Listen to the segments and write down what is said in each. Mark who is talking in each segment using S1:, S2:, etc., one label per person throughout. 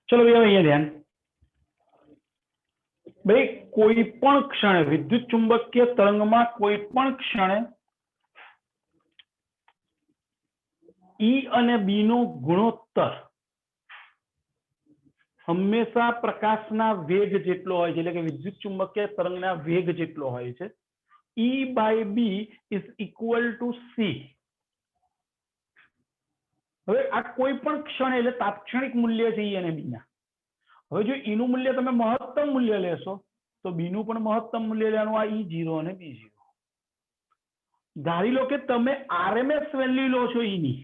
S1: चलो भैया અહીંયા ध्यान भाई कोई पण क्षणे विद्युत चुंबकीय तरंगમાં कोई पण क्षणे E અને B નો ગુણોત્તર હંમેશા પ્રકાશના વેગ જેટલો હોય છે એટલે કે વિદ્યુત ચુંબકીય તરંગના વેગ જેટલો હોય છે E by B is equal to C. હવે આ કોઈ પણ ક્ષણે એટલે તાત્ક્ષણિક મૂલ્ય છે E અને B ના. હવે જો E નું મૂલ્ય તમે મહત્તમ મૂલ્ય લેશો તો B નું પણ મહત્તમ મૂલ્ય લેવાનું આ E0 અને B0. ધારી લો કે તમે RMS વેલ્યુ લો છો E ની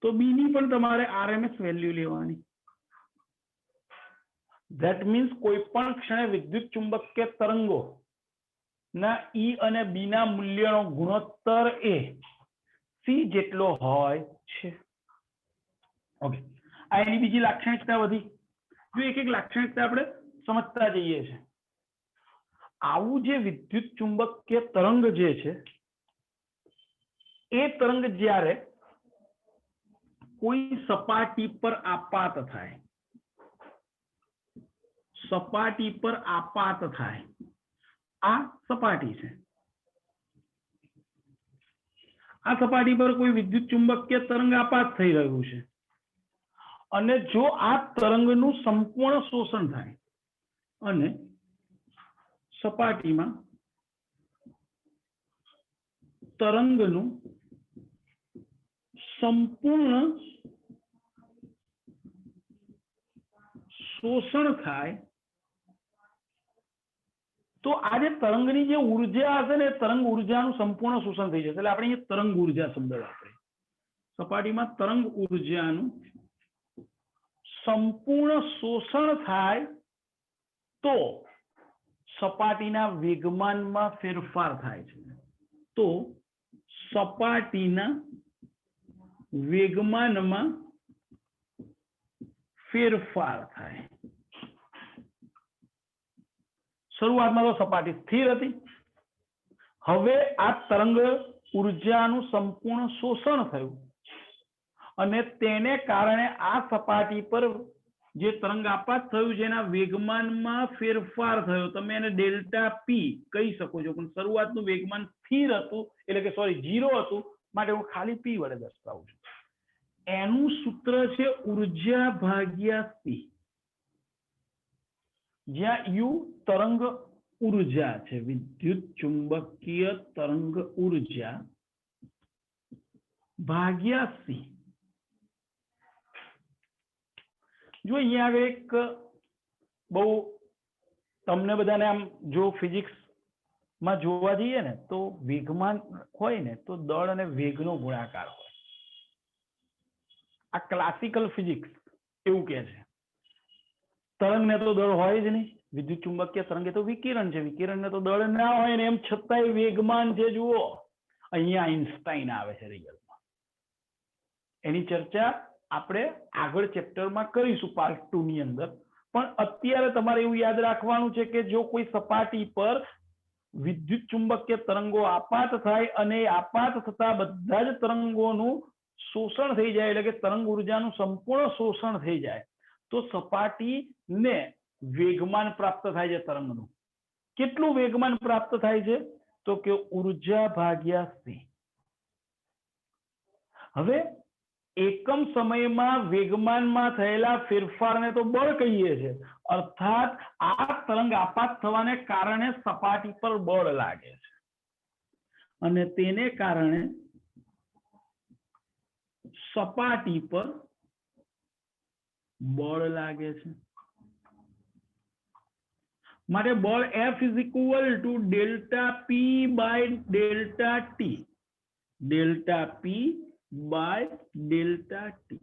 S1: તો B ની પણ તમારે RMS વેલ્યુ લેવાની. ધેટ મીન્સ કોઈ પણ ક્ષણે વિદ્યુત ચુંબકીય તરંગો ના E અને B ના મૂલ્યનો ગુણોત્તર એ C જેટલો હોય છે. ઓકે, આ એની બીજી લાક્ષણિકતા વધી. જો એક એક લાક્ષણિકતા આપણે સમજતા જઈએ છે. આવું જે વિદ્યુત ચુંબકીય તરંગ જે છે એ તરંગ જ્યારે કોઈ સપાટી પર આપાત થાય, સપાટી પર આપાત થાય, આ સપાટી છે, આ સપાટી પર કોઈ વિદ્યુત ચુંબકીય તરંગ આપાત થઈ રહ્યું છે અને જો આ તરંગનું સંપૂર્ણ શોષણ થાય અને સપાટીમાં તરંગનું સંપૂર્ણ શોષણ થાય તો આ જે તરંગની જે ઉર્જા હશે ને તરંગ ઉર્જાનું સંપૂર્ણ શોષણ થઈ જશે. એટલે આપણે અહીંયા તરંગ ઉર્જા શબ્દ વાપરીએ. સપાટીમાં તરંગ ઉર્જાનું સંપૂર્ણ શોષણ થાય તો સપાટીના વેગમાનમાં ફેરફાર થાય છે. તો સપાટીના વેગમાનમાં ફેરફાર થાય. શરૂઆતમાં તો સપાટી સ્થિર હતી. હવે આ તરંગ ઉર્જાનું સંપૂર્ણ શોષણ થયું અને તેને કારણે આ સપાટી પર જે તરંગ આપાત થયું જેના વેગમાનમાં ફેરફાર થયો. તમે એને ડેલ્ટા પી કહી શકો છો પણ શરૂઆતનું વેગમાન સ્થિર હતું એટલે કે સોરી 0 હતું માટે હું ખાલી પી વડે દર્શાવું છું. એનું સૂત્ર છે ઉર્જા ભાગ્યા C, જ્યાં U તરંગ ઉર્જા છે, વિદ્યુત ચુંબકીય તરંગ ઉર્જા ભાગ્યા C. જો અહીંયા આગળ એક બહુ તમને બધાને આમ જો ફિઝિક્સમાં જોવા જઈએ ને તો વેગમાન હોય ને તો દળ અને વેગનો ગુણાકાર હોય. આ ક્લાસિકલ ફિઝિક્સ એવું કહે છે. તરંગને તો દળ હોય જ નહીં. વિદ્યુત ચુંબકીય તરંગ એ તો વિકિરણ છે, વિકિરણને તો દળ ના હોય ને એમ છતાંય વેગમાન છે. જુઓ અહીંયા આઈન્સ્ટાઈન આવે છે રિયલમાં. એની ચર્ચા આપણે આગળ ચેપ્ટરમાં કરીશું પાર્ટ 2 ની અંદર. પણ અત્યારે તમારે એવું યાદ રાખવાનું છે કે જો કોઈ સપાટી પર વિદ્યુત ચુંબકીય તરંગો આપાત થાય અને આપાત થતા બધા જ તરંગોનું શોષણ થઈ જાય એટલે કે તરંગ ઉર્જાનું સંપૂર્ણ શોષણ થઈ જાય તો સપાટીને વેગમાન પ્રાપ્ત થાય છે. તરંગનું કેટલું વેગમાન પ્રાપ્ત થાય છે તો કે ઉર્જા ભાગ્યા C. હવે એકમ સમયમાં વેગમાનમાં થયેલા ફેરફારને તો બળ કહીએ છીએ. અર્થાત આ તરંગ આપાત થવાને કારણે સપાટી પર બળ લાગે છે અને તેને કારણે સપાટી પર બળ લાગે છે. માટે બળ F is equal to delta P by delta T. delta P by delta T.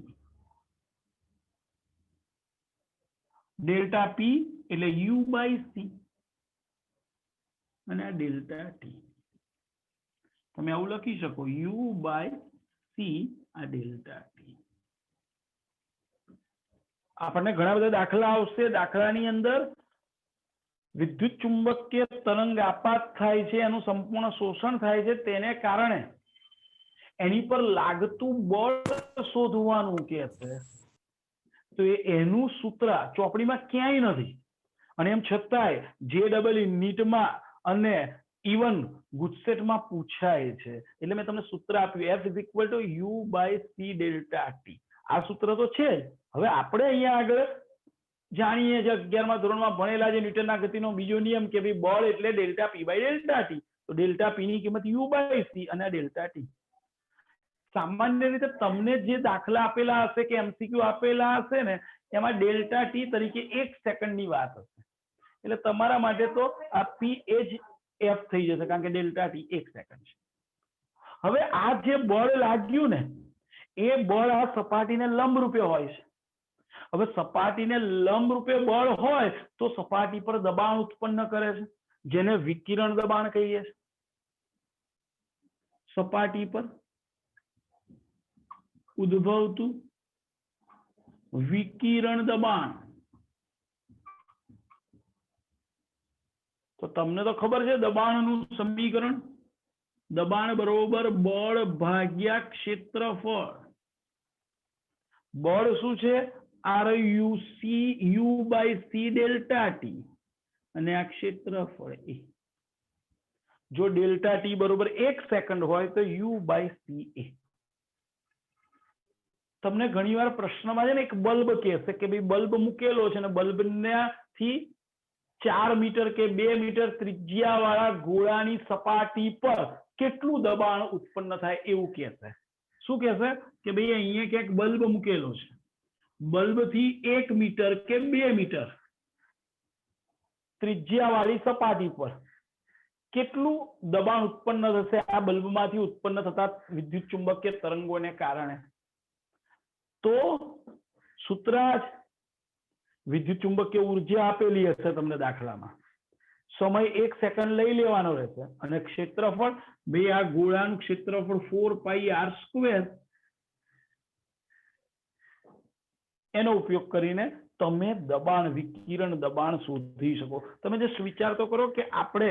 S1: delta P એટલે U by C અને આ delta T. તમે આવું લખી શકો U by C આ delta T. આપણને ઘણા બધા દાખલા આવશે. દાખલાની અંદર વિદ્યુત ચુંબકીય તરંગ આપાત થાય છે, એનું સંપૂર્ણ શોષણ થાય છે, તેને કારણે એની પર લાગતું બળ શોધવાનું કે છે. તો એનું સૂત્ર ચોપડીમાં ક્યાંય નથી, અને એમ છતાંય JEE નીટમાં અને ઇવન ગુજસેટમાં પૂછાય છે. એટલે મેં તમને સૂત્ર આપ્યું F = U/C ડેલ્ટા ટી. આ સૂત્ર તો છે જ. હવે આપણે અહીંયા આગળ જાણીએ છીએ 11મા ધોરણમાં ભણેલા છે ન્યૂટનના ગતિનો બીજો નિયમ કે ભાઈ બળ એટલે ડેલ્ટા P/ΔT. તો ડેલ્ટા P ની કિંમત U/C અને ડેલ્ટા ટી. સામાન્ય રીતે તમને જે દાખલા આપેલા હશે કે MCQ આપેલા હશે ને એમાં ડેલ્ટા ટી તરીકે 1 સેકન્ડની વાત હશે. એટલે તમારા માટે તો આ P એ જ F થઈ જશે, કારણ કે ડેલ્ટા ટી 1 સેકન્ડ છે. હવે આ જે બળ લાગ્યું ને એ બળ આ સપાટીને લંબ રૂપે હોય છે. હવે સપાટીને લંબ રૂપે બળ હોય તો સપાટી પર દબાણ ઉત્પન્ન કરે છે, જેને વિકિરણ દબાણ કહીએ છીએ. સપાટી પર ઉદ્ભવતું વિકિરણ દબાણ. તો તમને તો ખબર છે દબાણનું સમીકરણ, દબાણ બરોબર બળ ભાગ્યા ક્ષેત્રફળ. બળ શું છે? U/C ડેલ્ટા ટી અને આ ક્ષેત્રફળ એ. જો ડેલ્ટા ટી બરોબર 1 સેકન્ડ હોય તો U/C એ. તમને ઘણીવાર પ્રશ્નમાં છે ને એક બલ્બ કહેશે કે ભાઈ બલ્બ મૂકેલો છે ને બલ્બનાથી 4 મીટર કે 2 મીટર ત્રિજ્યા વાળા ગોળાની સપાટી પર કેટલું દબાણ ઉત્પન્ન થાય એવું કહેશે. શું કહેશે? કે ભાઈ અહીંયા ક્યાંક બલ્બ મૂકેલો છે, બલ્બ થી 1 મીટર કે 2 મીટર ત્રિજ્યા વાળી સપાટી પર કેટલું દબાણ ઉત્પન્ન થશે આ બલ્બમાંથી ઉત્પન્ન થતા વિદ્યુત ચુંબકીય તરંગોને કારણે. તો સૂત્ર વિદ્યુત ચુંબકીય ઉર્જા આપેલી હશે તમને દાખલામાં, સમય 1 સેકન્ડ લઈ લેવાનો રહેશે અને ક્ષેત્રફળ બે આ ગોળાનું ક્ષેત્રફળ 4πr², એનો ઉપયોગ કરીને તમે દબાણ વિકિરણ દબાણ શોધી શકો. તમે જે વિચાર તો કરો કે આપણે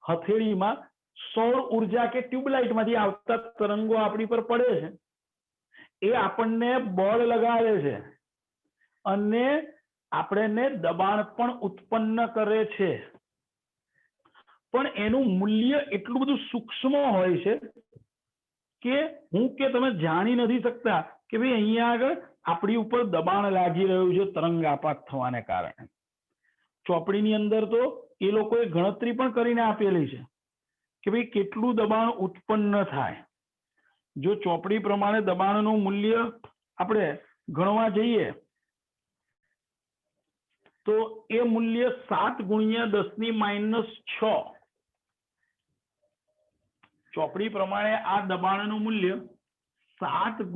S1: હથેળીમાં સૌર ઉર્જા કે ટ્યુબલાઇટમાંથી આવતા તરંગો આપણી પર પડે છે, એ આપણને બળ લગાડે છે અને આપણને દબાણ પણ ઉત્પન્ન કરે છે. પણ એનું મૂલ્ય એટલું બધું સૂક્ષ્મ હોય છે કે હું કે તમે જાણી નથી શકતા કે ભાઈ અહીંયા આગળ આપણી ઉપર દબાણ લાગી રહ્યું છે તરંગાપાત થવાને કારણે. ચોપડીની અંદર તો એ લોકોએ ગણતરી પણ કરીને આપેલી છે કે ભાઈ કેટલું દબાણ ઉત્પન્ન થાય. જો ચોપડી પ્રમાણે દબાણનું મૂલ્ય આપણે ગણવા જઈએ તો એ મૂલ્ય 7 × 10⁻⁶. ચોપડી પ્રમાણે આ દબાણનું મૂલ્ય 7 ×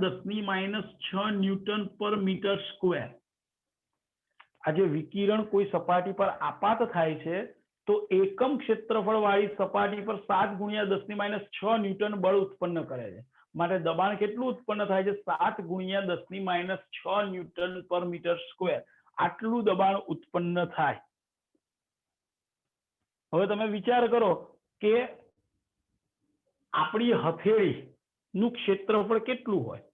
S1: 10⁻⁶ Nm/m². આ જે વિકિરણ કોઈ સપાટી પર આપાત થાય છે તો એકમ ક્ષેત્રફળ વાળી સપાટી પર 7 × 10⁻⁶ ન્યૂટન બળ ઉત્પન્ન કરે છે. માટે દબાણ કેટલું ઉત્પન્ન થાય છે? 7 × 10⁻⁶ Nm/m². આટલું દબાણ ઉત્પન્ન થાય. હવે તમે વિચાર કરો કે આપણી હથેળીનું ક્ષેત્રફળ કેટલું હોય?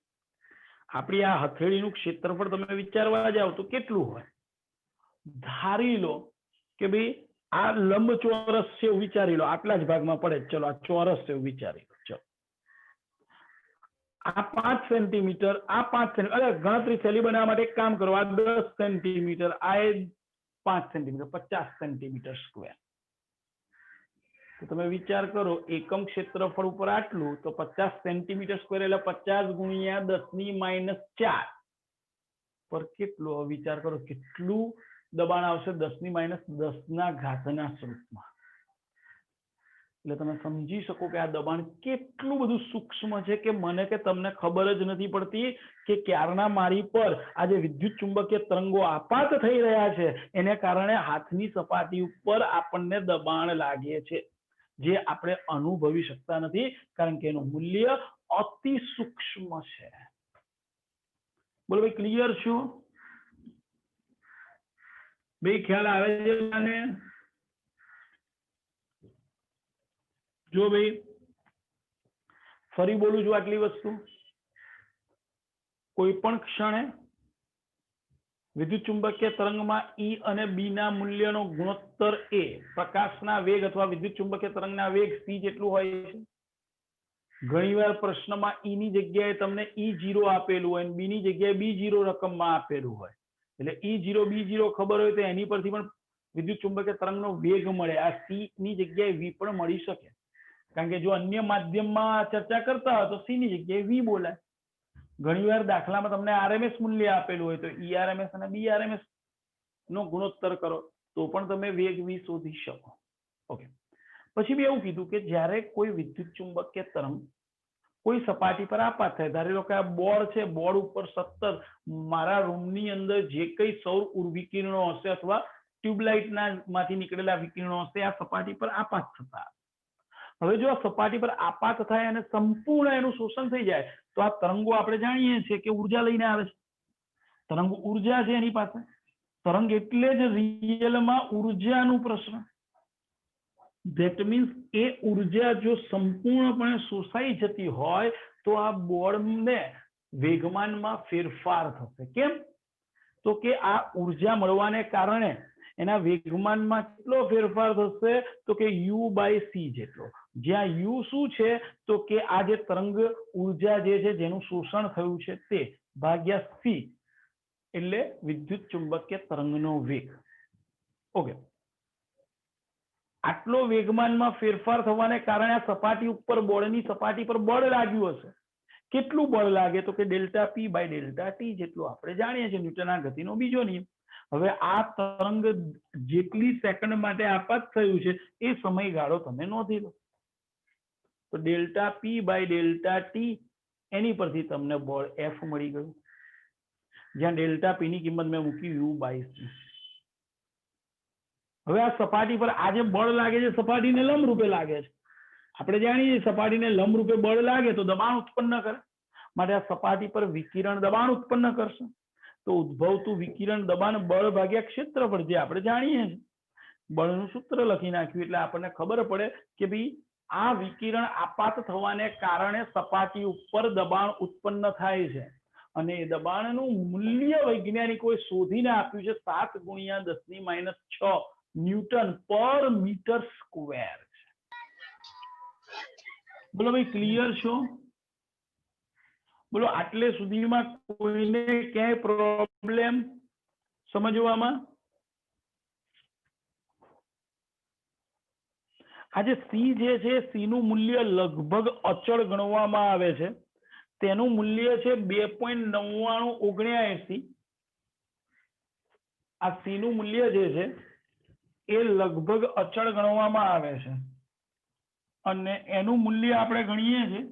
S1: આપણી આ હથેળીનું ક્ષેત્રફળ તમે વિચારવા જાવ તો કેટલું હોય? ધારી લો કે ભાઈ આ લંબચોરસ છે એવું વિચારી લો, આટલા જ ભાગમાં પડે. ચલો આ ચોરસ છે એવું વિચારી લો. ચલો આ 5 સેન્ટીમીટર, આ 5 સેન્ટીમીટર, અરે ગણતરી સહેલી બનાવવા માટે એક કામ કરો, આ 10 સેન્ટીમીટર, આ 5 સેન્ટીમીટર, 50 સેન્ટીમીટર². તો તમે વિચાર કરો એકમ ક્ષેત્રફળ ઉપર આટલું તો 50 સેન્ટીમીટર² એટલે 50 × 10⁻⁴ પર કેટલું? વિચાર કરો કેટલું દબાણ આવશે 10⁻⁻⁰ના સ્વરૂપમાં. એટલે તમે સમજી શકો કે આ દબાણ કેટલું બધું સૂક્ષ્મ છે કે મને કે તમને ખબર જ નથી પડતી કે ક્યારના મારી પર આ જે વિદ્યુત ચુંબકીય તરંગો આપાત થઈ રહ્યા છે એને કારણે હાથની સપાટી ઉપર આપણને દબાણ લાગે છે, જે આપણે અનુભવી શકતા નથી કારણ કે એનું મૂલ્ય અતિ સૂક્ષ્મ છે. બોલો ભાઈ, ક્લિયર છું? ભાઈ ખ્યાલ આવે છે મને? જો ભાઈ ફરી બોલું છું આટલી વસ્તુ, કોઈ પણ ક્ષણે વિદ્યુત ચુંબકીય તરંગમાં E અને B ના મૂલ્યનો ગુણોત્તર એ પ્રકાશના વેગ અથવા વિદ્યુત ચુંબકીય તરંગના વેગ c જેટલું હોય છે. ઘણીવાર પ્રશ્નમાં E ની જગ્યાએ તમને E0 આપેલું હોય અને B ની જગ્યાએ B0 રકમમાં આપેલું હોય, એટલે E0 B0 ખબર હોય તો એની પરથી પણ વિદ્યુત ચુંબકીય તરંગનો વેગ મળે. આ C ની જગ્યાએ V પણ મળી શકે, કારણ કે જો અન્ય માધ્યમમાં ચર્ચા કરતા હોય તો C ની જગ્યાએ V બોલાય. ઘણીવાર દાખલામાં તમને RMS મૂલ્ય આપેલું હોય તો ERMS અને BRMS નો ગુણોત્તર કરો તો પણ તમે વેગ V શોધી શકો. ઓકે, પછી મેં એવું કીધું કે જ્યારે કોઈ વિદ્યુત ચુંબકીય તરંગ કોઈ સપાટી પર આપાત થાય, ધારી લો કે આ બોર્ડ છે, બોર્ડ ઉપર સતત મારા રૂમની અંદર જે કઈ સૌર વિકિરણો હશે અથવા ટ્યુબલાઇટ માંથી નીકળેલા વિકિરણો હશે આ સપાટી પર આપાત થતા. હવે જો આ સપાટી પર આપાત થાય અને સંપૂર્ણ એનું શોષણ થઈ જાય તો આ તરંગો આપણે જાણીએ છીએ કે ઉર્જા લઈને આવે છે. તરંગ ઉર્જા છે એની પાસે. તરંગ એટલે જ રિયલમાં ઉર્જાનું પ્રશ્ન. ધેટ મીન્સ એ ઉર્જા જો સંપૂર્ણપણે શોષાઈ જતી હોય તો આ બોર્ડને વેગમાનમાં ફેરફાર થશે. કેમ? તો કે આ ઉર્જા મળવાને કારણે એના વેગમાનમાં કેટલો ફેરફાર થશે? તો કે u/c જેટલો. જ્યાં u શું છે? તો કે આ જે તરંગ ઉર્જા જે છે જેનું શોષણ થયું છે તે ભાગ્યા c એટલે વિદ્યુત ચુંબકીય તરંગનો વેગ. ઓકે, આટલો વેગમાનમાં ફેરફાર થવાને કારણે આ સપાટી ઉપર બોર્ડની સપાટી પર બળ લાગ્યું હશે. કેટલું બળ લાગે? તો કે ΔP/ΔT જેટલું. આપણે જાણીએ છીએ ન્યૂટનના ગતિનો બીજો નિયમ. હવે આ તરંગ જેટલી સેકન્ડ માટે આપાત થયું છે એ સમયગાળો તમે નોંધી લો. તો ΔP/ΔT એની પરથી તમને બળ F મળી ગયું, જ્યાં ΔP ની કિંમત મેં મૂકી u/c. હવે આ સપાટી પર આ જે બળ લાગે છે સપાટીને લંબ રૂપે લાગે છે. આપણે જાણીએ છીએ સપાટીને લંબ રૂપે બળ લાગે તો દબાણ ઉત્પન્ન કરે, માટે આ સપાટી પર વિકિરણ દબાણ ઉત્પન્ન કરશે. તો ઉદ્ભવતું વિકિરણ દબાણ બળ ભાગ્યા ક્ષેત્રફળ, જે આપણે જાણીએ છીએ. બળનું સૂત્ર લખી નાખ્યું એટલે આપણને ખબર પડે કે ભાઈ આ વિકિરણ આપાત થવાને કારણે સપાટી ઉપર દબાણ ઉત્પન્ન થાય છે અને એ દબાણનું મૂલ્ય વૈજ્ઞાનિકોએ શોધીને આપ્યું છે 7 × 10⁻⁶ ન્યૂટન પર મીટર સ્ક્વેર. બોલો ભાઈ, ક્લિયર છો? બોલો, આટલે સુધીમાં કોઈને ક્યાંય પ્રોબ્લેમ સમજવામાં? આ જે C જે છે C નું મૂલ્ય લગભગ અચળ ગણવામાં આવે છે. તેનું મૂલ્ય છે 2.9979. આ C નું મૂલ્ય જે છે એ લગભગ અચળ ગણવામાં આવે છે અને એનું મૂલ્ય આપણે ગણીએ છીએ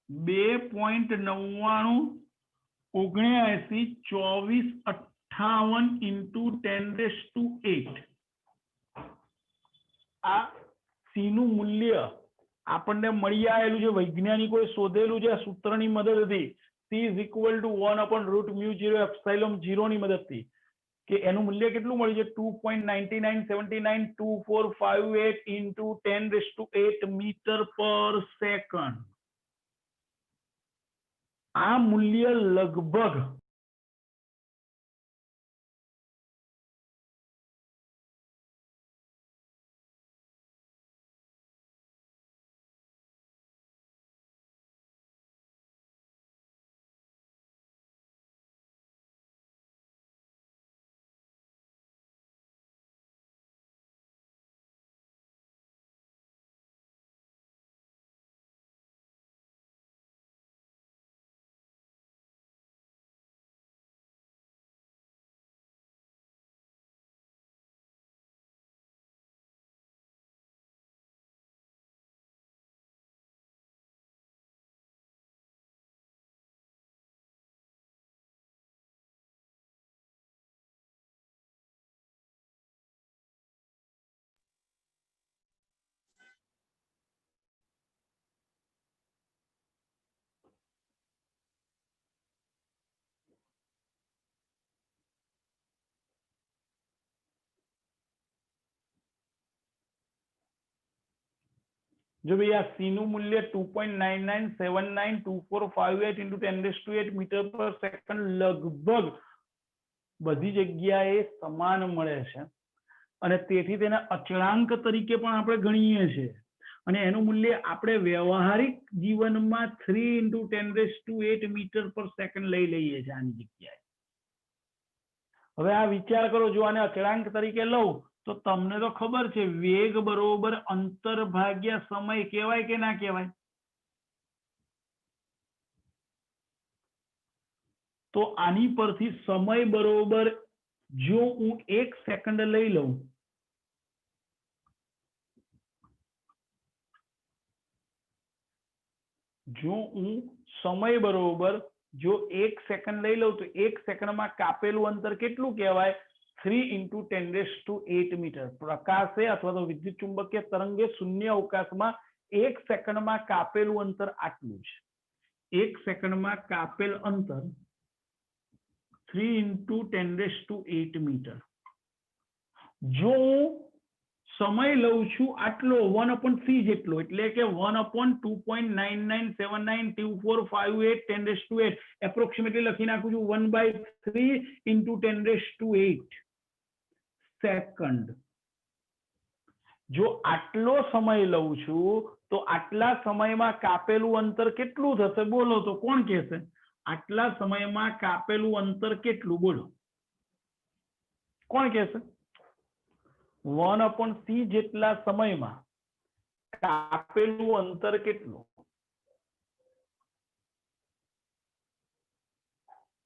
S1: 2.992458 × 10⁸. આ C નું મૂલ્ય આપણને મળી આવેલું છે, વૈજ્ઞાનિકોએ શોધેલું છે આ સૂત્રની મદદથી. C = 1/√μ0ε0 ની મદદથી. કે એનું મૂલ્ય કેટલું મળ્યું છે? 2.99792458 × 10⁸ મીટર/સેકન્ડ. આ મૂલ્ય લગભગ જો ભાઈ આ C નું મૂલ્ય 2.99792458 × 10⁸ મીટર/સેકન્ડ લગભગ બધી જગ્યાએ સમાન મળે છે અને તેથી તેને અચળાંક તરીકે પણ આપણે ગણીએ છીએ અને એનું મૂલ્ય આપણે વ્યવહારિક જીવનમાં 3 × 10⁸ મીટર પર સેકન્ડ લઈ લઈએ છીએ આની જગ્યાએ. હવે આ વિચાર કરો, જો આને અચળાંક તરીકે લઉં તો તમને તો ખબર છે વેગ બરોબર અંતર ભાગ્યા સમય કહેવાય કે ના કહેવાય? તો આની પરથી સમય બરોબર જો હું 1 સેકન્ડ લઈ લઉં જો હું સમય બરોબર જો 1 સેકન્ડ લઈ લઉં તો 1 સેકન્ડમાં કાપેલું અંતર કેટલું કહેવાય? 3 × 10⁸ મીટર. પ્રકાશે અથવા તો વિદ્યુત ચુંબકીય તરંગે શૂન્ય અવકાશમાં 1 સેકન્ડમાં કાપેલું અંતર આટલું છે. 1 સેકન્ડમાં કાપેલ અંતર 3 × 10⁸ મીટર. જો હું સમય લઉં છું આટલો 1/c જેટલો, એટલે કે 1/2.99792458 એપ્રોક્સિમેટલી લખી નાખું છું 1/3 × 10⁸ સેકન્ડ. જો આટલો સમય લઉં છું તો આટલા સમયમાં કાપેલું અંતર કેટલું થશે? બોલો તો કોણ કહેશે? આટલા સમયમાં કાપેલું અંતર કેટલું? બોલો કોણ કહેશે? 1/c જેટલા સમયમાં કાપેલું અંતર કેટલું?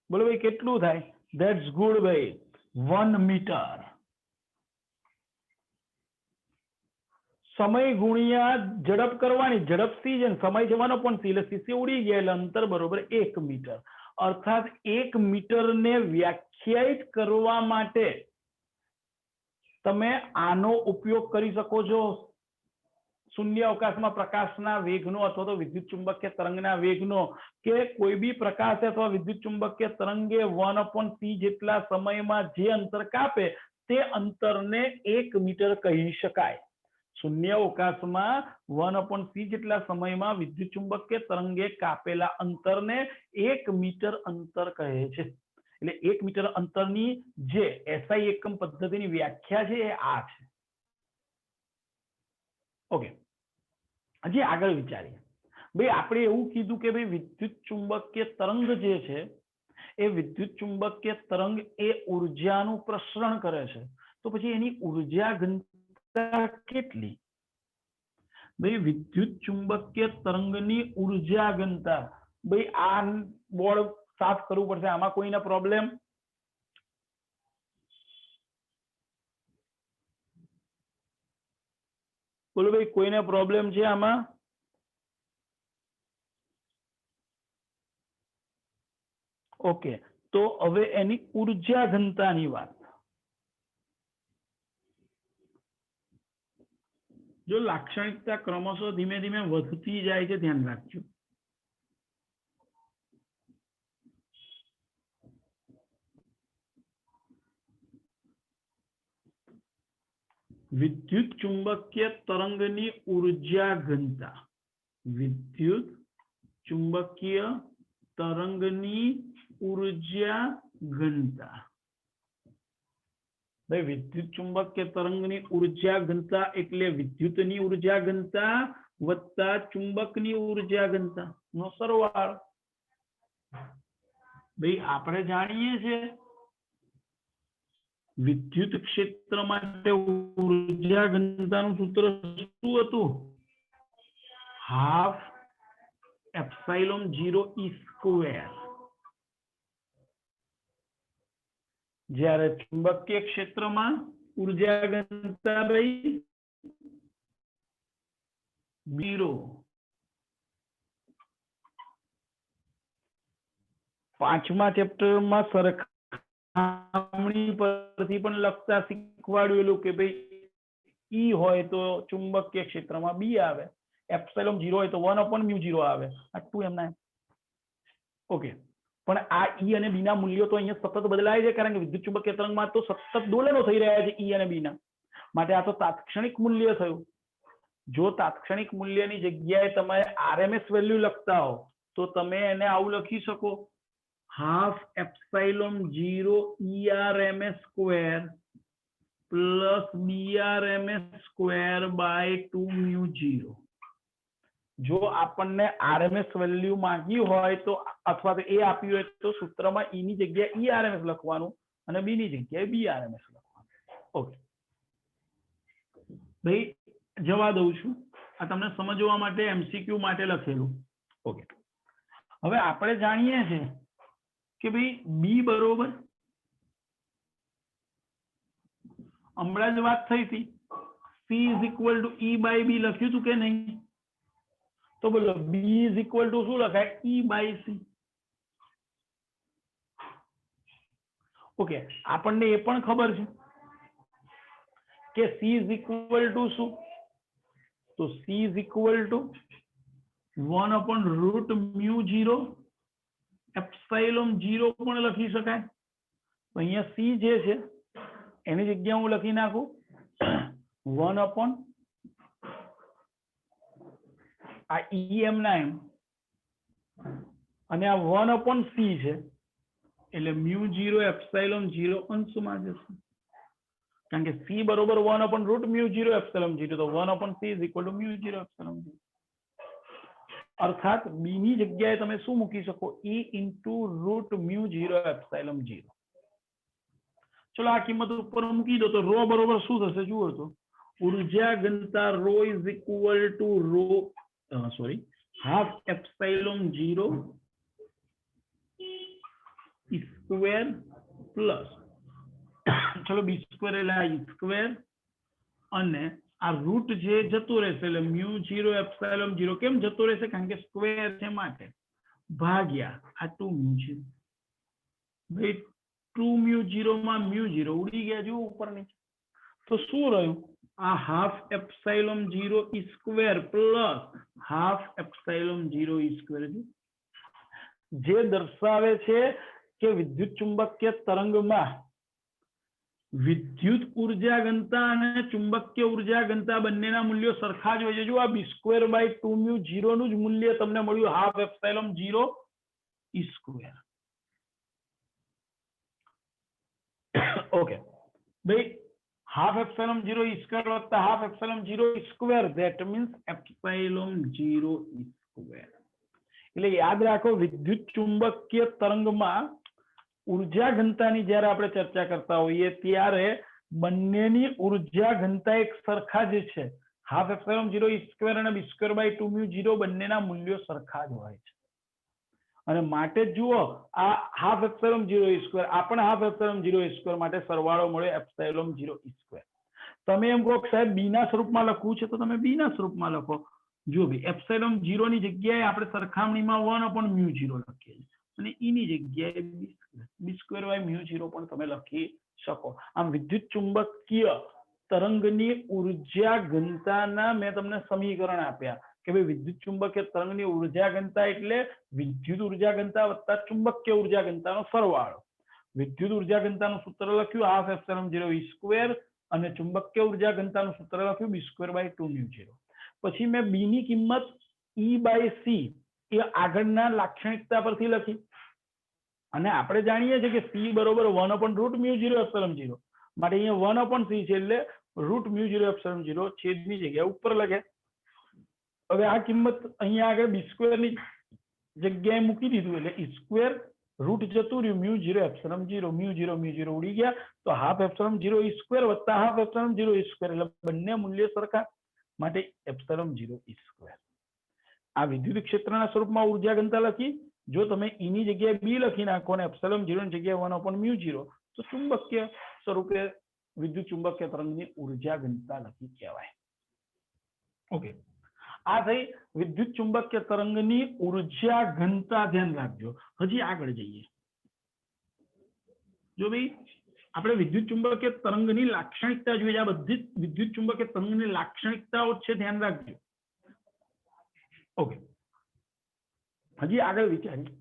S1: બોલો ભાઈ કેટલું થાય? ધેટ્સ ગુડ ભાઈ, 1 મીટર. સમય ગુણ્યા ઝડપ કરવાની, ઝડપ c છે, સમય છે 1/c, એટલે c ઉડી ગયા, એટલે અંતર બરોબર 1 મીટર. અર્થાત 1 મીટરને વ્યાખ્યાયિત કરવા માટે તમે આનો ઉપયોગ કરી શકો છો શૂન્ય અવકાશમાં પ્રકાશના વેગનો અથવા તો વિદ્યુત ચુંબકીય તરંગના વેગનો, કે કોઈ બી પ્રકાશ અથવા વિદ્યુત ચુંબકીય તરંગે 1/c જેટલા સમયમાં જે અંતર કાપે તે અંતરને 1 મીટર કહી શકાય. શૂન્ય અવકાશમાં 1/c જેટલા સમયમાં વિદ્યુત ચુંબકીય તરંગે કાપેલા અંતરને 1 મીટર અંતર કહે છે. એટલે 1 મીટર અંતરની જે SI એકમ પદ્ધતિની વ્યાખ્યા છે એ આ છે. ઓકે, હજી આગળ વિચારીએ. ભાઈ આપણે એવું કીધું કે ભાઈ વિદ્યુત ચુંબકીય તરંગ જે છે એ વિદ્યુત ચુંબકીય તરંગ એ ઉર્જાનું પ્રસરણ કરે છે, તો પછી એની ઉર્જા ઘનતા કેટલી? ભાઈ વિદ્યુત ચુંબકીય તરંગની ઉર્જા ઘનતા, ભાઈ આ બોર્ડ સાફ કરવું પડશે. આમાં કોઈને પ્રોબ્લેમ? બોલો ભાઈ કોઈને પ્રોબ્લેમ છે આમાં? ઓકે, તો હવે એની ઉર્જા ઘનતાની વાત. જો લાક્ષણિકતા ક્રમશઃ ધીમે ધીમે વધતી જાય છે, ધ્યાન રાખજો. વિદ્યુત ચુંબકીય તરંગની ઉર્જા ઘનતા, વિદ્યુત ચુંબકીય તરંગની ઉર્જા ઘનતા. ભાઈ વિદ્યુત ચુંબકીય તરંગની ઉર્જા ઘનતા એટલે વિદ્યુતની ઉર્જા ઘનતા વત્તા ચુંબકની ઉર્જા ઘનતા નો સરવાળો. ભાઈ આપણે જાણીએ છીએ વિદ્યુત ક્ષેત્ર માટે ઉર્જા ઘનતાનું સૂત્ર શું હતું? 12ε0E². જ્યારે ચુંબકીય ક્ષેત્રમાં ઉર્જા ઘનતા ભાઈ 0. 5મા ચેપ્ટરમાં સરખામણી પરથી પણ લખતા શીખવાડેલું કે ભાઈ E હોય તો ચુંબકીય ક્ષેત્રમાં B આવે, ε0 હોય તો 1/μ0 આવે. આટલું એમના. ઓકે, પણ આ E અને B ના મૂલ્યો તો અહીંયા સતત બદલાય છે, કારણ કે વિદ્યુત ચુંબકીય તરંગમાં તો સતત દોલનો થઈ રહ્યા છે E અને B ના. માટે આ તો તાત્ક્ષણિક મૂલ્ય થયું. જો તાત્ક્ષણિક મૂલ્યની જગ્યાએ તમે RMS વેલ્યુ લખતા હો તો તમે એને આવું લખી શકો half epsilon 0 ERMS square plus BRMS square by 2 mu 0. જો આપણને RMS વેલ્યુ માંગી હોય તો અથવા તો એ આપ્યું હોય તો સૂત્રમાં E ની જગ્યાએ ERMS લખવાનું અને B ની જગ્યાએ BRMS લખવાનું. ઓકે ભાઈ જવા દઉં છું, આ તમને સમજવા માટે MCQ માટે લખેલું. ઓકે હવે આપણે જાણીએ છીએ કે ભાઈ B બરોબર હમણાં જ વાત થઈ હતી C is equal to E by B લખ્યું હતું કે નહીં? તો બોલો B ઇઝ ઇક્વલ ટુ શું લખાય? E by C. ઓકે આપણને એ પણ ખબર છે કે C ઇઝ ઇક્વલ ટુ શું? તો C is equal two 1 upon root mu 0 epsilon 0 પણ લખી શકાય. તો અહીંયા C જે છે એની જગ્યાએ હું લખી નાખું 1 upon આ EM ના M અને આ 1 upon C છે એટલે mu 0 એપ્સાઇલોન 0 અંશમાં જશે કારણ કે C બરોબર 1 upon root mu 0 એપ્સાઇલોન 0 તો 1 upon C is equal to mu 0 epsilon 0. અર્થાત B ની જગ્યાએ તમે શું મૂકી શકો? E into root mu 0 epsilon 0. ચલો આ કિંમત ઉપર મૂકી દો તો રો બરોબર શું થશે જુઓ તો ઉર્જા ઘનતા rho is equal to rho half epsilon 0 square plus ચલો બી સ્ક્વેર એટલે આ સ્ક્વેર અને આ રૂટ જે જતો રહેશે એટલે મ્યુ 0 એપ્સાઇલોન 0 કેમ જતો રહેશે? કારણ કે સ્ક્વેર છે માટે ભાગ્યા આ 2 મ્યુ 0. ભાઈ 2 મ્યુ 0 માં મ્યુ 0 ઉડી ગયા જો ઉપર નીચે તો શું રહ્યું? આ half epsilon 0 square plus half epsilon 0 square જે દર્શાવે છે કે વિદ્યુત ચુંબકીય તરંગમાં વિદ્યુત ઉર્જા ઘનતા અને ચુંબકીય ઉર્જા ઘનતા બંનેના મૂલ્યો સરખા જ હોય છે. જો આ બી સ્ક્વેર બાય 2 મ્યુ 0 નું જ મૂલ્ય તમને મળ્યું હાફ એપ્સાઇલોન 0 સ્ક્વેર. ઓકે ભાઈ હાફ એપ્સાઇલોન 0 સ્ક્વેર વત્તા half epsilon 0 square that means epsilon 0 square. એટલે યાદ રાખો વિદ્યુત ચુંબકીય તરંગમાં ઉર્જા ઘનતાની જ્યારે આપણે ચર્ચા કરતા હોઈએ ત્યારે બંનેની ઉર્જા ઘનતા એક સરખા જ છે. હાફ એપ્સિલોન 0 સ્ક્વેર અને બી સ્ક્વેર બાય 2 મ્યુ 0 બંનેના મૂલ્યો સરખા જ હોય છે. અને માટે જુઓ આ હાફ એપ્સિલોન 0 સ્ક્વેર આપણે હાફ એપ્સિલોન 0 સ્ક્વેર માટે સરવાળો મળ્યો એપ્સિલોન 0 સ્ક્વેર. તમે એમ કહો સાહેબ બી ના સ્વરૂપમાં લખવું છે તો તમે બી ના સ્વરૂપમાં લખો. જો ભાઈ એપ્સિલોન 0 ની જગ્યાએ આપણે સરખામણીમાં 1 upon મ્યુ 0 લખીએ અને ઈ ની જગ્યાએ બી સ્ક્વેર બાય મ્યુ 0 પણ તમે લખી શકો. આમ વિદ્યુત ચુંબકીય તરંગની ઉર્જા ઘનતાના મેં તમને સમીકરણ આપ્યા કે ભાઈ વિદ્યુત ચુંબકીય તરંગની ઉર્જા ઘનતા એટલે વિદ્યુત ઉર્જા ઘનતા વત્તા ચુંબકીય ઉર્જા ઘનતાનો સરવાળો. વિદ્યુત ઉર્જા ઘનતાનું સૂત્ર લખ્યું હાફ એપ્સિલોન 0 સ્ક્વેર અને ચુંબકીય ઉર્જા ઘનતાનું સૂત્ર લખ્યું બી સ્ક્વેર બાય 2 મ્યુ 0. પછી મેં બી ની કિંમત E બાય C એ આગળના લાક્ષણિકતા પરથી લખી અને આપણે જાણીએ છીએ કે C બરોબર 1 upon root mu 0 એપ્સિલોન 0 માટે અહીંયા 1 upon C છે એટલે root mu 0 એપ્સિલોન 0 છેદની જગ્યાએ ઉપર લખે. હવે આ કિંમત અહીંયા આગળ બી સ્ક્વેર ની જગ્યાએ મૂકી દીધું એટલે સ્ક્વેર રૂટ જતું રહ્યું મ્યુ 0 એપ્સિલોન 0 મ્યુ 0 ઉડી ગયા તો હાફ એપ્સિલોન 0 સ્ક્વેર વત્તા હાફ એપ્સિલોન 0 સ્ક્વેર એટલે બંને મૂલ્ય સરખા માટે એપ્સિલોન 0 સ્ક્વેર. આ વિદ્યુત ક્ષેત્રના સ્વરૂપમાં ઉર્જા ઘનતા લખી. જો તમે E ની જગ્યાએ B લખી નાખો અને એપ્સિલોન 0 ની જગ્યાએ 1 upon મ્યુ 0 તો ચુંબકીય સ્વરૂપે વિદ્યુત ચુંબકીય તરંગની ઉર્જા ઘનતા લખી કહેવાય. ઓકે આ થઈ વિદ્યુત ચુંબકીય તરંગની ઉર્જા ઘનતા. ધ્યાન રાખજો હજી આગળ જઈએ. જો ભાઈ આપણે વિદ્યુત ચુંબકીય તરંગની લાક્ષણિકતા જોઈએ આ બધી વિદ્યુત ચુંબકીય તરંગની લાક્ષણિકતાઓ છે ધ્યાન રાખજો. ઓકે હજી આગળ વિચારીએ.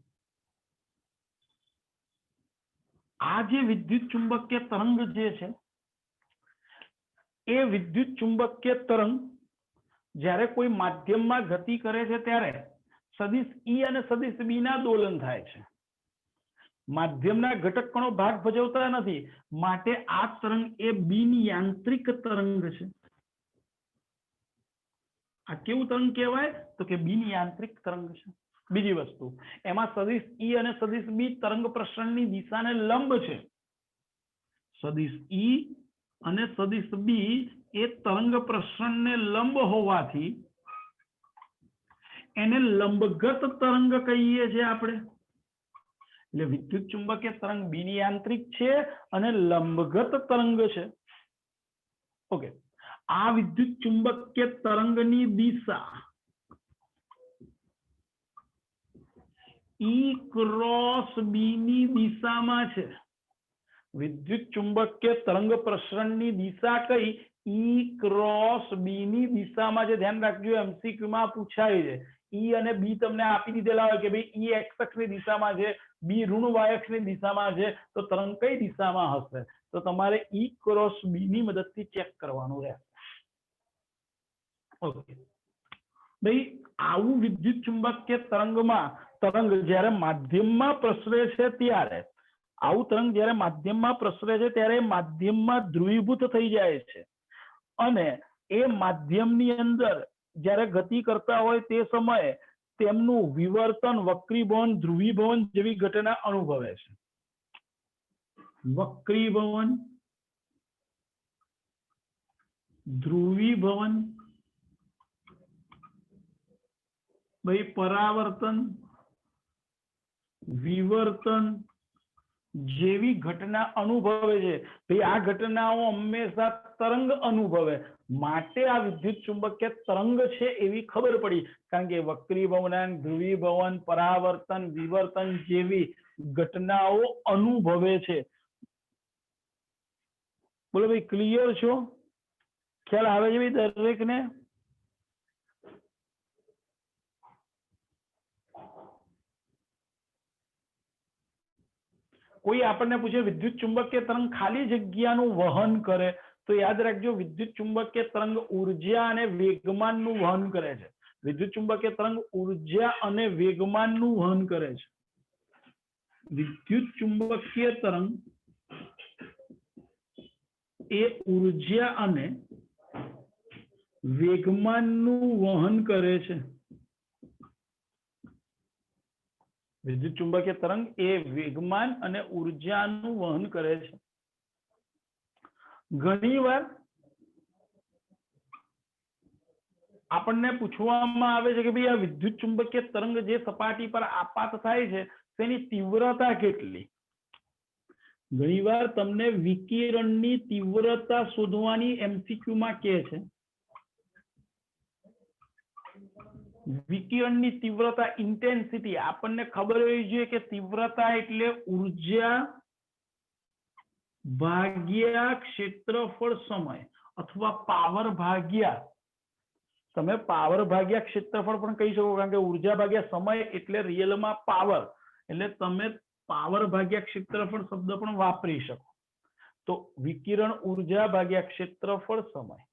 S1: આ જે વિદ્યુત ચુંબકીય તરંગ જે છે એ વિદ્યુત ચુંબકીય તરંગ જ્યારે કોઈ માધ્યમમાં ગતિ કરે છે ત્યારે સદિશ E અને સદિશ B ના દોલન થાય છે. માધ્યમના ઘટક કણો ભાગ ભજવતા નથી, માટે આ તરંગ એ બિનયાંત્રિક તરંગ છે. આ કેવું તરંગ કહેવાય? તો કે બિનયાંત્રિક તરંગ છે. બીજી વસ્તુ, એમાં સદિશ ઈ અને સદિશ બી તરંગ પ્રસરણની દિશાને લંબ છે. સદિશ ઈ અને સદિશ બી એ તરંગ પ્રસરણને લંબ હોવાથી એને લંબગત તરંગ કહીએ છીએ આપણે. એટલે વિદ્યુત ચુંબકીય તરંગ બિનયાંત્રિક છે અને લંબગત તરંગ છે. ઓકે, આ વિદ્યુત ચુંબકીય તરંગની દિશા ઈ ક્રોસ બી ની દિશામાં છે. વિદ્યુત ચુંબકીય તરંગ પ્રસરણની દિશા કઈ? ઈ ક્રોસ બી ની દિશામાં છે. ધ્યાન રાખજો, એમસીક્યુ માં પૂછાય છે. ઈ અને બી તમને આપી દીધેલા હોય કે ભાઈ ઈ એક્સ અક્ષની દિશામાં છે, બી ઋણ વાય અક્ષની દિશામાં છે, તો તરંગ કઈ દિશામાં હશે? તો તમારે ઈ ક્રોસ બી ની મદદથી ચેક કરવાનું રહેશે. ઓકે ભાઈ, આવું વિદ્યુત ચુંબકીય તરંગ જ્યારે માધ્યમમાં પ્રસરે છે ત્યારે, આવું તરંગ જ્યારે માધ્યમમાં પ્રસરે છે ત્યારે માધ્યમમાં ધ્રુવીભૂત થઈ જાય છે અને એ માધ્યમની અંદર જ્યારે ગતિ કરતા હોય તે સમયે તેમનું વિવર્તન, વક્રીભવન, ધ્રુવીભવન જેવી ઘટના અનુભવે છે. વક્રીભવન, ધ્રુવીભવન, ભાઈ પરાવર્તન, વિવર્તન જેવી ઘટના અનુભવે છે. ભાઈ આ ઘટનાઓ હંમેશા તરંગ અનુભવે, માટે આ વિદ્યુત ચુંબકીય તરંગ છે એવી ખબર પડી. કારણ કે વક્રીભવન, ધ્રુવીભવન, પરાવર્તન, વિવર્તન જેવી ઘટનાઓ અનુભવે છે. બોલો ભાઈ, ક્લિયર છો? ખ્યાલ આવે છે ભાઈ દરેકને? કોઈ આપણને પૂછે વિદ્યુત ચુંબકીય તરંગ ખાલી જગ્યાનું વહન કરે, તો યાદ રાખજો વિદ્યુત ચુંબકીય તરંગ ઉર્જા અને વેગમાનનું વહન કરે છે. વિદ્યુત ચુંબકીય તરંગ ઉર્જા અને વેગમાનનું વહન કરે છે. વિદ્યુત ચુંબકીય તરંગ એ ઉર્જા અને વેગમાનનું વહન કરે છે. વિદ્યુત ચુંબકીય તરંગ એ વેગમાન અને ઉર્જાનું વહન કરે છે. ઘણીવાર આપણને પૂછવામાં આવે છે કે ભાઈ આ વિદ્યુત ચુંબકીય તરંગ જે સપાટી પર આપાત થાય છે તેની તીવ્રતા કેટલી? ઘણીવાર તમને વિકિરણની તીવ્રતા શોધવાની એમસીક્યુ માં કહે છે. વિકિરણની તીવ્રતા, ઇન્ટેન્સિટી, આપણને ખબર હોવી જોઈએ કે તીવ્રતા એટલે ઉર્જા ભાગ્યા ક્ષેત્રફળ સમય અથવા પાવર ભાગ્યા, તમે પાવર ભાગ્યા ક્ષેત્રફળ પણ કહી શકો, કારણ કે ઉર્જા ભાગ્યા સમય એટલે રિયલમાં પાવર, એટલે તમે પાવર ભાગ્યા ક્ષેત્રફળ શબ્દ પણ વાપરી શકો. તો વિકિરણ ઉર્જા ભાગ્યા ક્ષેત્રફળ સમય.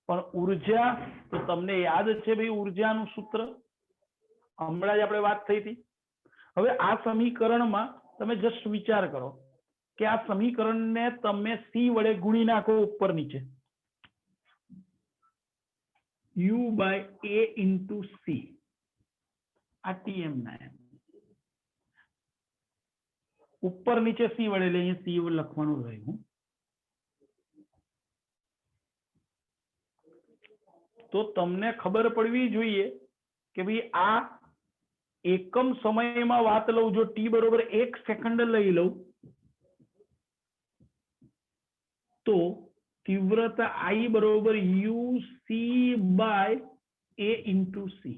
S1: પણ ઉર્જા તો તમને યાદ છે ભાઈ, ઉર્જાનું સૂત્ર હમણાં જ આપણે વાત થઈ હતી. હવે આ સમીકરણમાં તમે જસ્ટ વિચાર કરો કે આ સમીકરણને તમે સી વડે ગુણી નાખો ઉપર નીચે, u by a into c, આ tm ના એમ ઉપર નીચે સી વડે, એટલે અહીંયા સી લખવાનું રહ્યું. તો તમને ખબર પડવી જોઈએ કે ભાઈ આ એકમ સમયમાં વાત લઉં, જો t બરોબર 1 સેકન્ડ લઈ લઉં તો તીવ્રતા I બરોબર uc by a into c.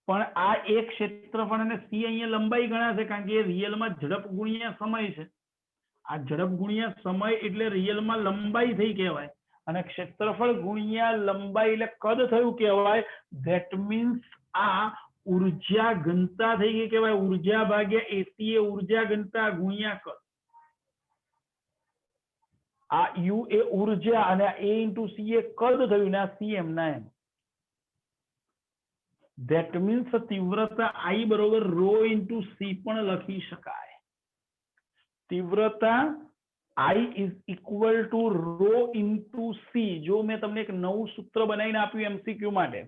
S1: પણ આ એક ક્ષેત્રફળ અને c અહીંયા લંબાઈ ગણાશે, કારણ કે રિયલમાં ઝડપ ગુણ્યા સમય છે. આ ઝડપ ગુણ્યા સમય એટલે રિયલમાં લંબાઈ થઈ કહેવાય, અને ક્ષેત્રફળ ગુણ્યા લંબાઈ એટલે કદ થયું કહેવાય. ધેટ મીન્સ આ ઉર્જા ઘનતા થઈ ગઈ કહેવાય. ઉર્જા ભાગ્યા એસી એ ઉર્જા ઘનતા ગુણ્યા કદ. આ યુ એ ઉર્જા અને a ઇન્ટુ સી એ કદ થયું, ને આ સી એમ ના એમ. ધેટ મીન્સ તીવ્રતા I બરોબર રો ઇન્ટુ સી પણ લખી શકાય. તીવ્રતા I is equal to rho into C. જો મેં તમને એક નવું સૂત્ર બનાવીને આપ્યું MCQ માટે,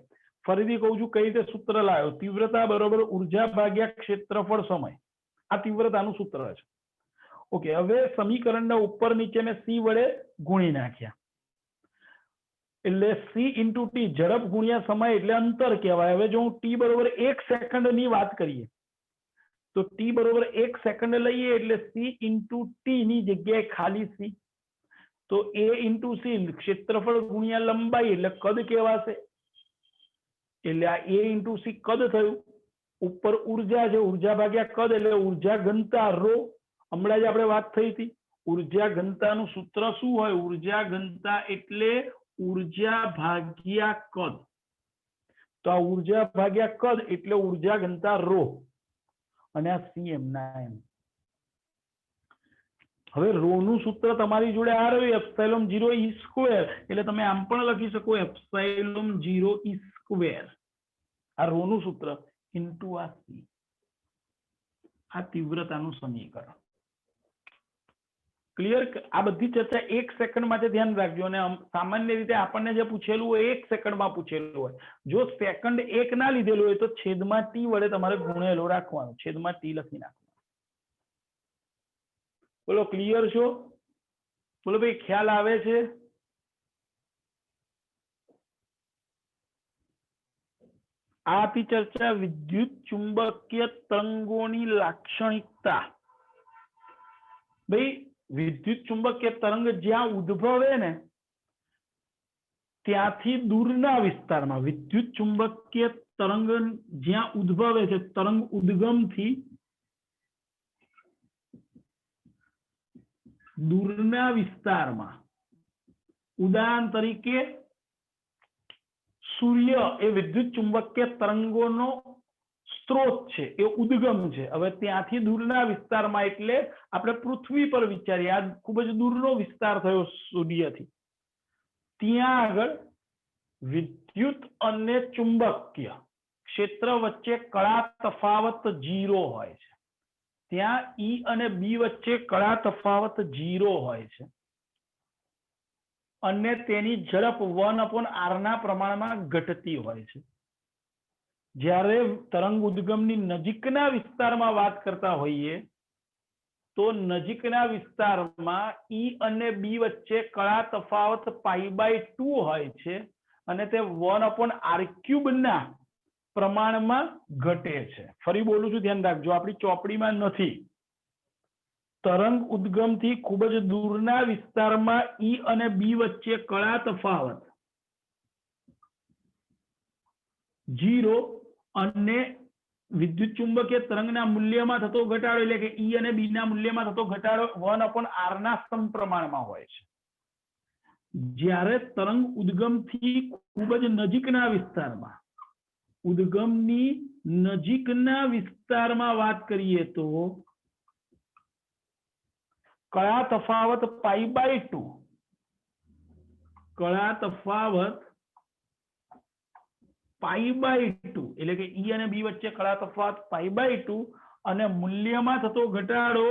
S1: ફરીથી કહું છું કઈ રીતે સૂત્ર લાવ્યો. તીવ્રતા બરોબર ઉર્જા ભાગ્યા ક્ષેત્રફળ સમય. આ તીવ્રતાનું સૂત્ર છે. ઓકે, હવે સમીકરણના ઉપર નીચે મેં સી વડે ગુણી નાખ્યા, એટલે સી ઇન્ટુ ટી, ઝડપ ગુણ્યા સમય એટલે અંતર કહેવાય. હવે જો હું ટી બરોબર 1 સેકન્ડની વાત કરીએ તો ટી બરોબર 1 સેકન્ડ લઈએ એટલે સી ઇન્ટુ ટી ની જગ્યાએ ખાલી સી, તો એ ઇન્ટુ સી ક્ષેત્રફળ ગુણ્યા લંબાઈ એટલે કદ કહેવાશે. એટલે આ એ ઇન્ટુ સી કદ થયું. ઉપર ઉર્જા છે, ઉર્જા ભાગ્યા કદ એટલે ઉર્જા ઘનતા રો. હમણાં જ આપણે વાત થઈ હતી, ઉર્જા ઘનતાનું સૂત્ર શું હોય? ઉર્જા ઘનતા એટલે ઉર્જા ભાગ્યા કદ. તો આ ઉર્જા ભાગ્યા કદ એટલે ઉર્જા ઘનતા રો, અને આ સી એમ ના એમ. હવે રો નું સૂત્ર તમારી જોડે આ રહ્યું એપ્સિલોન 0 ઈ સ્ક્વેર, એટલે તમે આમ પણ લખી શકો એપ્સિલોન 0 ઈ સ્ક્વેર. આ રો નું સૂત્ર ઇન્ટુ આ સી. આ તીવ્રતાનું સમીકરણ. ક્લિયર? આ બધી ચર્ચા 1 સેકન્ડ માટે ધ્યાન રાખજો. અને સામાન્ય રીતે આપણને જે પૂછેલું હોય 1 સેકન્ડમાં પૂછેલું હોય. જો સેકન્ડ 1 ના લીધેલું હોય તો છેદમાં ટી વડે તમારે ગુણેલો રાખવાનો, છેદમાં ટી લખી નાખવાનું. બોલો ક્લિયર છો? બોલો ભાઈ, ખ્યાલ આવે છે? આ હતી ચર્ચા વિદ્યુત ચુંબકીય તરંગોની લાક્ષણિકતા. ભાઈ, વિદ્યુત ચુંબકીય તરંગ જ્યાં ઉદ્ભવે ને ત્યાંથી દૂરના વિસ્તારમાં, વિદ્યુત ચુંબકીય તરંગ જ્યાં ઉદ્ભવે છે, તરંગ ઉદ્ગમથી દૂરના વિસ્તારમાં, ઉદાહરણ તરીકે સૂર્ય એ વિદ્યુત ચુંબકીય તરંગોનો સ્ત્રોત છે, એ ઉદ્ગમ છે. હવે ત્યાંથી દૂરના વિસ્તારમાં એટલે આપણે પૃથ્વી પર વિચારીએ, આ ખૂબ જ દૂરનો વિસ્તાર થયો સૂર્યથી. ત્યાં આગળ વિદ્યુત અને ચુંબકીય ક્ષેત્ર વચ્ચે કળા તફાવત 0 હોય છે. ત્યાં ઈ અને બી વચ્ચે કળા તફાવત 0 હોય છે, અને તેની ઝડપ 1/r ના પ્રમાણમાં ઘટતી હોય છે. જ્યારે તરંગ ઉદ્ગમની નજીકના વિસ્તારમાં વાત કરતા હોઈએ તો નજીકના વિસ્તારમાં ઈ અને બી વચ્ચે કળા તફાવત π/2 હોય છે, અને તે 1/r³ ના પ્રમાણમાં ઘટે છે. ફરી બોલું છું, ધ્યાન રાખજો, આપણી ચોપડીમાં નથી. તરંગ ઉદ્ગમથી ખૂબ જ દૂરના વિસ્તારમાં ઈ અને બી વચ્ચે કળા તફાવત 0 અને વિદ્યુત ચુંબકીય તરંગના મૂલ્યમાં થતો ઘટાડો એટલે કે ઈ અને બી ના મૂલ્યમાં થતો ઘટાડો 1/r ના સમપ્રમાણમાં હોય છે. જ્યારે તરંગ ઉદ્ગમથી ખૂબ જ નજીકના વિસ્તારમાં, ઉદ્ગમની નજીકના વિસ્તારમાં વાત કરીએ તો કળા તફાવત π/2, કળા તફાવત π/2 એટલે કે ઈ અને બી વચ્ચે કળા તફાવત π/2 અને મૂલ્યમાં થતો ઘટાડો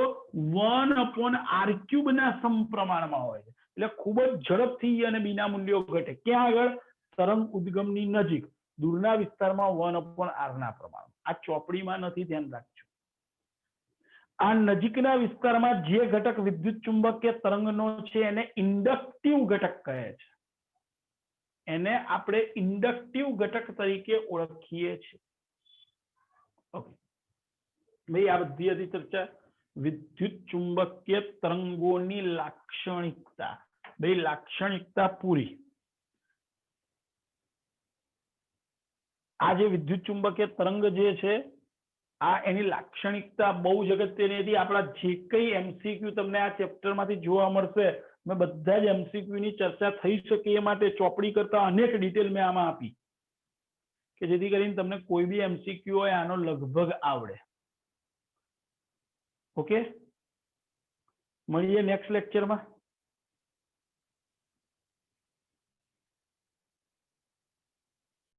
S1: 1/r³ ના સમપ્રમાણમાં હોય છે. એટલે ખૂબ જ ઝડપથી ઈ અને બી ના મૂલ્યો ઘટે. ક્યાં આગળ? તરંગ ઉદ્ગમની નજીક, દૂરના વિસ્તારમાં 1/r ના પ્રમાણમાં. આ ચોપડીમાં નથી, ધ્યાન રાખજો. આ નજીકના વિસ્તારમાં જે ઘટક વિદ્યુત ચુંબકીય તરંગનો છે એને ઇન્ડક્ટિવ ઘટક કહે છે. એને આપણે ઇન્ડક્ટિવ ઘટક તરીકે ઓળખીએ છીએ. ઓકે ભાઈ, આ બધી હતી ચર્ચા વિદ્યુત ચુંબકીય તરંગોની લાક્ષણિકતા. ભાઈ, લાક્ષણિકતા પૂરી. આ જે વિદ્યુત ચુંબકીય તરંગ જે છે, આ એની લાક્ષણિકતા બહુ જ અગત્યની હતી. આપણા જે કઈ MCQ તમને આ ચેપ્ટરમાંથી જોવા મળશે, મેં બધા જ MCQ ની ચર્ચા થઈ શકે એ માટે ચોપડી કરતા અનેક ડિટેલ મેં આમાં આપી, કે જેથી કરીને તમને કોઈ બી MCQ હોય આનો લગભગ આવડે. ઓકે, મળીએ નેક્સ્ટ લેક્ચરમાં.